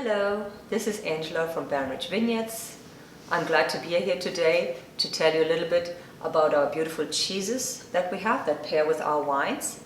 Hello, this is Angela from Barren Vineyards. I'm glad to be here today to tell you a little bit about our beautiful cheeses that we have that pair with our wines.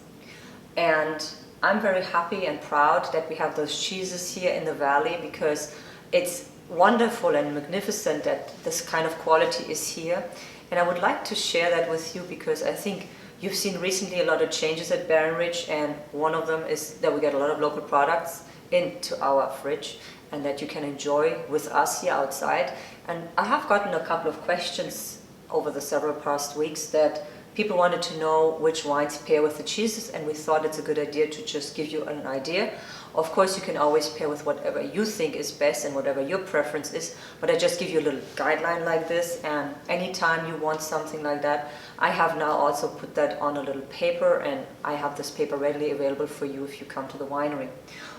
And I'm very happy and proud that we have those cheeses here in the valley because it's wonderful and magnificent that this kind of quality is here. And I would like to share that with you because I think you've seen recently a lot of changes at Barren Ridge, and one of them is that we get a lot of local products into our fridge and that you can enjoy with us here outside. And I have gotten a couple of questions over the several past weeks that people wanted to know which wines pair with the cheeses, and we thought it's a good idea to just give you an idea. Of course, you can always pair with whatever you think is best and whatever your preference is, but I just give you a little guideline like this, and anytime you want something like that, I have now also put that on a little paper, and I have this paper readily available for you if you come to the winery.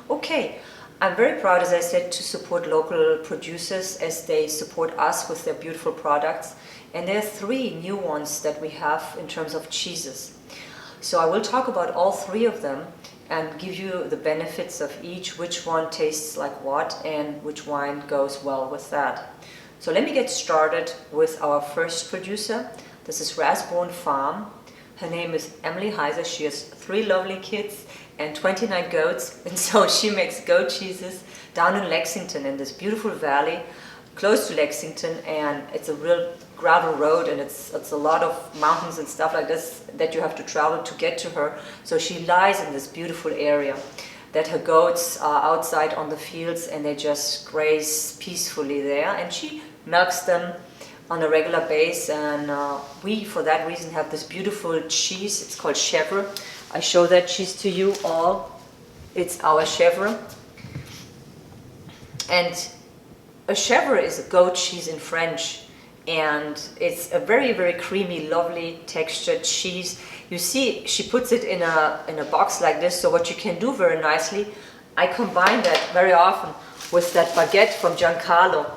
Okay, I'm very proud, as I said, to support local producers as they support us with their beautiful products. And there are three new ones that we have in terms of cheeses. So I will talk about all three of them and give you the benefits of each, which one tastes like what and which wine goes well with that. So let me get started with our first producer. This is Rathbone Farm. Her name is Amish Cheese. She has 3 lovely kids and 29 goats, and so she makes goat cheeses down in Lexington, in this beautiful valley close to Lexington, and it's a real gravel road, and it's a lot of mountains and stuff like this that you have to travel to get to her. So she lies in this beautiful area that her goats are outside on the fields and they just graze peacefully there, and she milks them on a regular basis, and we for that reason have this beautiful cheese. It's called Cheddar. I show that cheese to you all. It's our Cheddar, and a Cheddar is a goat cheese in French, and it's a very, very creamy, lovely textured cheese. You see, she puts it in a box like this, so what you can do very nicely, I combine that very often with that baguette from Giancarlo.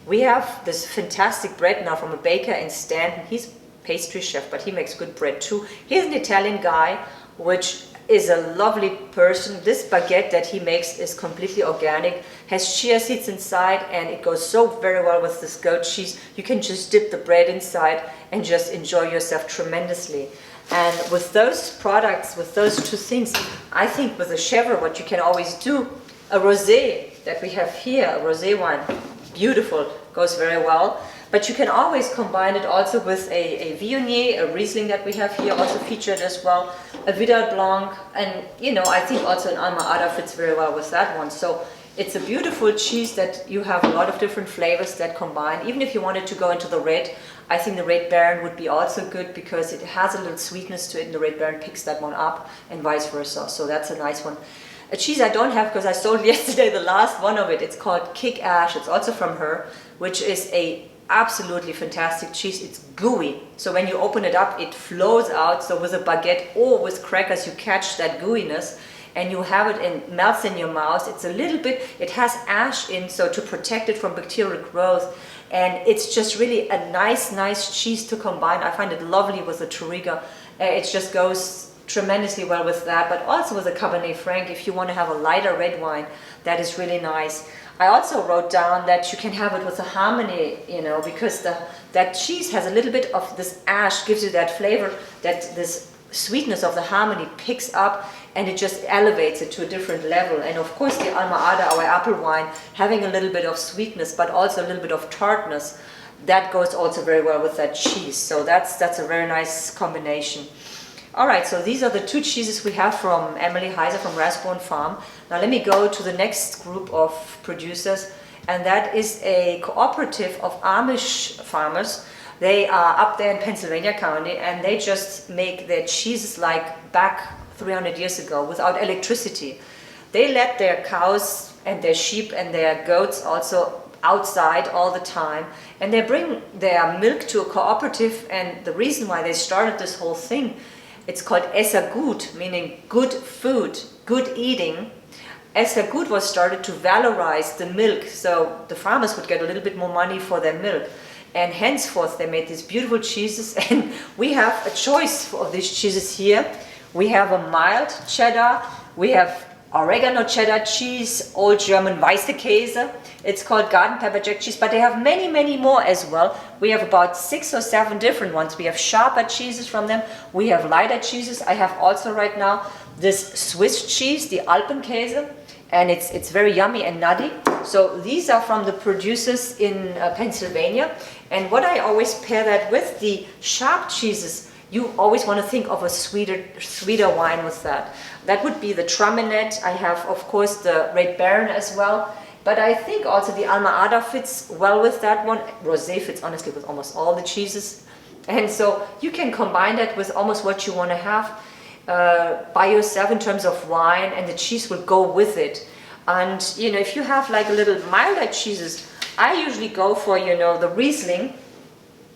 We have this fantastic bread now from a baker in Stanton. He's a pastry chef, but he makes good bread too. He's an Italian guy, which is a lovely person. This baguette that he makes is completely organic, has chia seeds inside, and it goes so very well with this goat cheese. You can just dip the bread inside and just enjoy yourself tremendously. And with those products, with those two things, I think with a Cheddar, what you can always do, a rosé that we have here, a rosé wine, beautiful, goes very well. But you can always combine it also with a Viognier, a Riesling that we have here, also featured as well, a Vidal Blanc, and I think also an Alma-Ata fits very well with that one. So it's a beautiful cheese that you have a lot of different flavors that combine. Even if you wanted to go into the red, I think the Red Baron would be also good because it has a little sweetness to it, and the Red Baron picks that one up, and vice versa. So that's a nice one. A cheese I don't have because I sold yesterday the last one of it. It's called Kick Ash. It's also from her, which is a absolutely fantastic cheese. It's gooey, so when you open it up it flows out. So with a baguette or with crackers you catch that gooiness and you have it and melts in your mouth. It's a little bit, it has ash in, so to protect it from bacterial growth, and it's just really a nice cheese to combine. I find it lovely with the Touriga. It just goes tremendously well with that, but also with a Cabernet Franc if you want to have a lighter red wine. That is really nice. I also wrote down that you can have it with a Harmony, because that cheese has a little bit of this ash, gives you that flavor, that this sweetness of the Harmony picks up, and it just elevates it to a different level. And of course the Alma-Ata, our apple wine, having a little bit of sweetness but also a little bit of tartness, that goes also very well with that cheese. So that's a very nice combination. Alright, so these are the 2 cheeses we have from Amish Cheese from Rathbone Farm. Now let me go to the next group of producers, and that is a cooperative of Amish farmers. They are up there in Pennsylvania County, and they just make their cheeses like back 300 years ago without electricity. They let their cows and their sheep and their goats also outside all the time, and they bring their milk to a cooperative. And the reason why they started this whole thing, it's called Essergut, meaning good food, good eating. Essergut was started to valorize the milk, so the farmers would get a little bit more money for their milk. And henceforth they made these beautiful cheeses, and we have a choice of these cheeses here. We have a mild cheddar, we have oregano cheddar cheese, old German Weissekäse. It's called garden pepper jack cheese, but they have many, many more as well. We have about 6 or 7 different ones. We have sharper cheeses from them. We have lighter cheeses. I have also right now this Swiss cheese, the Alpenkäse, and it's very yummy and nutty. So these are from the producers in Pennsylvania. And what I always pair that with, the sharp cheeses, you always want to think of a sweeter wine with that. That would be the Traminette. I have, of course, the Red Barren as well. But I think also the Alma Ata fits well with that one. Rosé fits honestly with almost all the cheeses. And so you can combine that with almost what you want to have by yourself in terms of wine, and the cheese will go with it. And you know, if you have like a little milder cheeses, I usually go for, you know, the Riesling,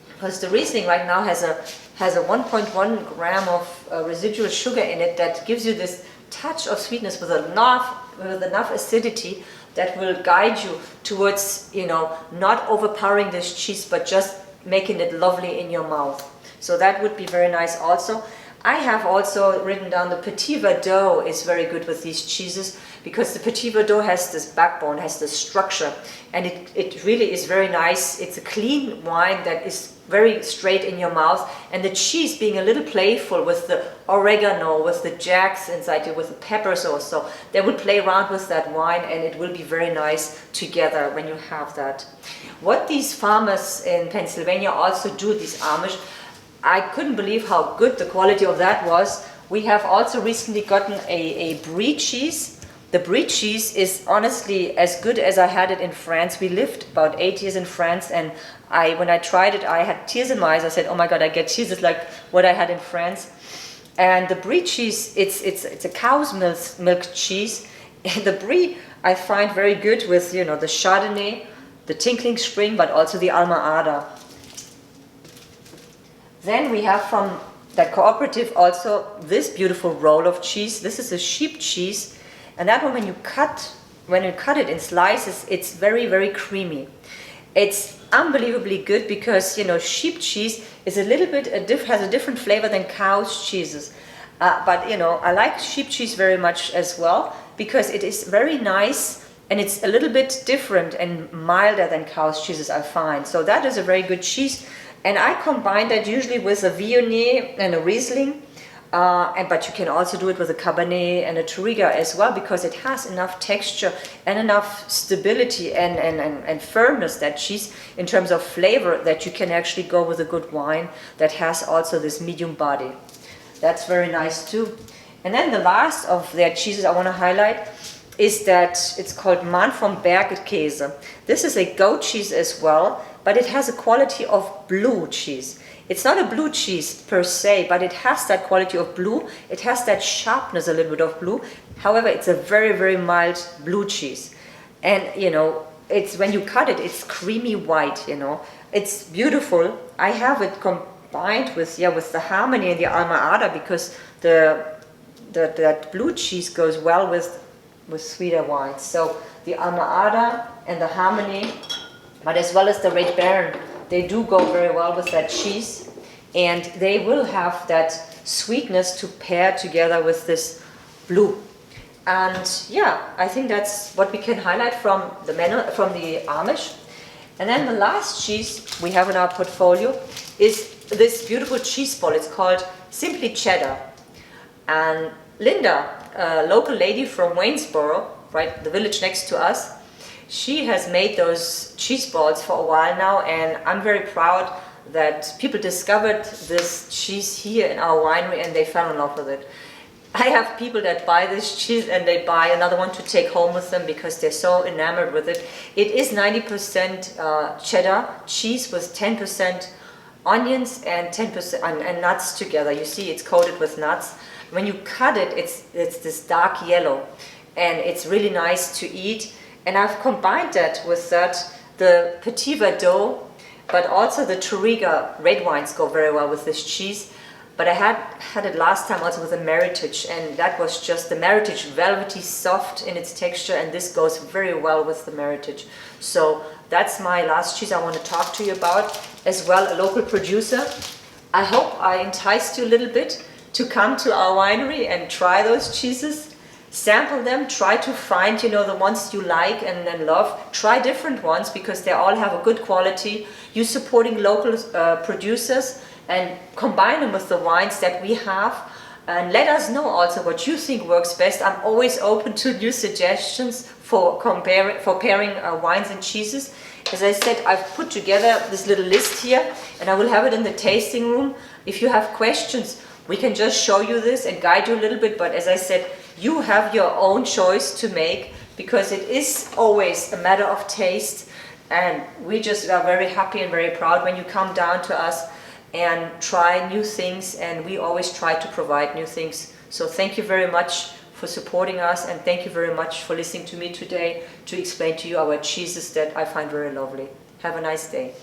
because the Riesling right now has a 1.1 gram of residual sugar in it that gives you this touch of sweetness with enough acidity that will guide you towards, you know, not overpowering this cheese, but just making it lovely in your mouth. So that would be very nice also. I have also written down the Petit Verdot is very good with these cheeses, because the Petit Verdot has this backbone, has this structure, and it really is very nice. It's a clean wine that is very straight in your mouth, and the cheese being a little playful with the oregano, with the jacks inside it, with the peppers also. They will play around with that wine, and it will be very nice together when you have that. What these farmers in Pennsylvania also do, these Amish, I couldn't believe how good the quality of that was. We have also recently gotten a brie cheese. The brie cheese is honestly as good as I had it in France. We lived about 8 years in France, and when I tried it, I had tears in my eyes. I said, oh my God, I get cheeses like what I had in France. And the brie cheese, it's a cow's milk cheese. And the brie I find very good with, you know, the Chardonnay, the Tinkling Spring, but also the Alma Ata. Then we have from that cooperative also this beautiful roll of cheese. This is a sheep cheese, and that one when you cut it in slices, it's very, very creamy. It's unbelievably good because, you know, sheep cheese is a little bit has a different flavor than cow's cheeses. But you know, I like sheep cheese very much as well because it is very nice and it's a little bit different and milder than cow's cheeses, I find. So that is a very good cheese. And I combine that usually with a Viognier and a Riesling, but you can also do it with a Cabernet and a Touriga as well, because it has enough texture and enough stability and firmness, that cheese, in terms of flavor, that you can actually go with a good wine that has also this medium body. That's very nice too. And then the last of their cheeses I want to highlight is that it's called Man vom Bergkäse. This is a goat cheese as well, but it has a quality of blue cheese. It's not a blue cheese per se, but it has that quality of blue. It has that sharpness, a little bit of blue. However, it's a very, very mild blue cheese. And, you know, it's when you cut it, it's creamy white, you know. It's beautiful. I have it combined with the Harmony and the Alma Ata, because that blue cheese goes well with sweeter wines. So the Alma Ata and the Harmony, but as well as the Red Baron, they do go very well with that cheese, and they will have that sweetness to pair together with this blue. And yeah, I think that's what we can highlight from the Amish. And then the last cheese we have in our portfolio is this beautiful cheese ball. It's called Simply Cheddar. And Linda, a local lady from Waynesboro, right, the village next to us, she has made those cheese balls for a while now, and I'm very proud that people discovered this cheese here in our winery and they fell in love with it. I have people that buy this cheese and they buy another one to take home with them because they're so enamored with it. It is 90% cheddar cheese with 10% onions and 10% and nuts together. You see, it's coated with nuts. When you cut it, it's this dark yellow, and it's really nice to eat. And I've combined that with the Petit Verdot, but also the Touriga red wines go very well with this cheese. But I had it last time also with the Meritage, and that was just the Meritage, velvety, soft in its texture, and this goes very well with the Meritage. So that's my last cheese I want to talk to you about, as well, a local producer. I hope I enticed you a little bit to come to our winery and try those cheeses. sample them, try to find, you know, the ones you like and love. Try different ones because they all have a good quality. You're supporting local producers and combine them with the wines that we have. And let us know also what you think works best. I'm always open to new suggestions for pairing wines and cheeses. As I said, I've put together this little list here, and I will have it in the tasting room. If you have questions, we can just show you this and guide you a little bit. But as I said, you have your own choice to make, because it is always a matter of taste. And we just are very happy and very proud when you come down to us and try new things, and we always try to provide new things. So thank you very much for supporting us, and thank you very much for listening to me today to explain to you our cheeses that I find very lovely. Have a nice day.